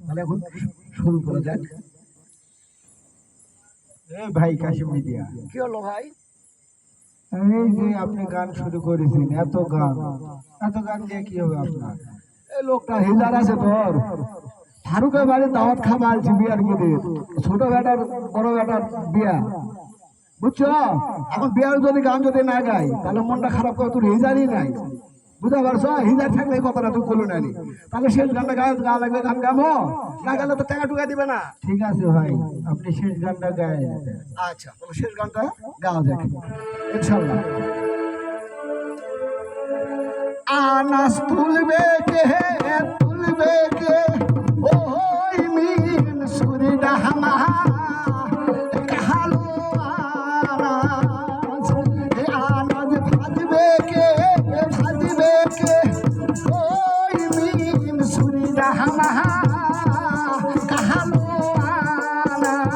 তাহলে এখন শুরু করা যাক। ভাই কাশিম মিডিয়া, কি হলো ভাই? এই যে আপনি গান শুরু করেছেন, এত গান দিয়ে কি হবে আপনার? এই লোকটা হিজার আছে তোর, ফারুকের বাড়ি দাওয়াত খাওয়া আলছি বিয়ার গিয়ে, ছোট বেটার বড় বেটার বিয়া, বুঝছো? এখন বিয়ার যদি গান যদি না গাই তাহলে মনটা খারাপ করে, তোর হিজারই নাই, বুঝতে পারছো? হিজার থাকলে এই কথাটা তুই বলো নাই, তাহলে শেষ গানটা গা লাগবে, গান গামো না গেলে তো টাকা টুকা দিবে না। ঠিক আছে ভাই, আপনি শেষ গানটা গায়ে। আচ্ছা, তাহলে শেষ গানটা গাওয়া যাক ইনশাল্লাহ। আনাস তুলবে কে ওই মিন সুরি ডাহমা কাহালো আনাস ভাজবে কে ওই মিন সুরি ডাহমা কাহালো আনাস।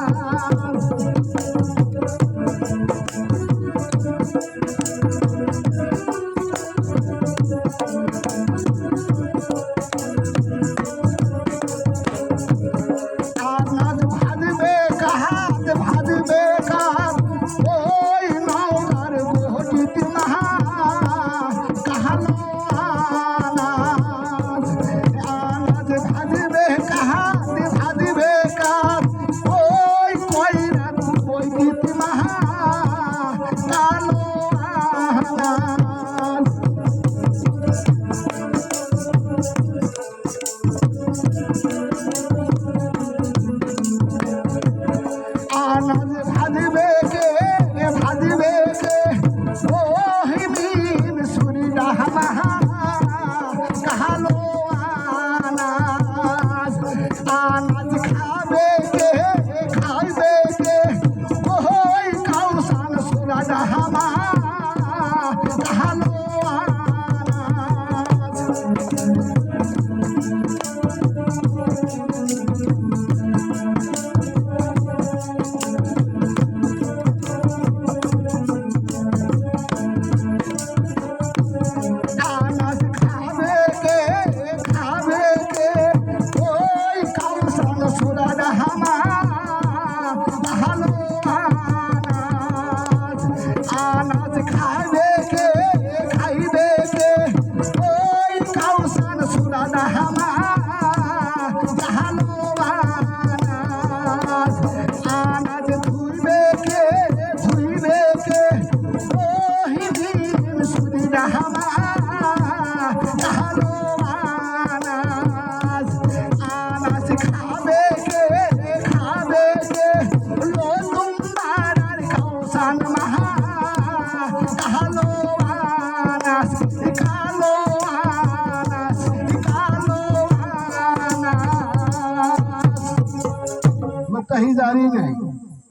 হিজারি নাই,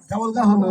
কেবল হলো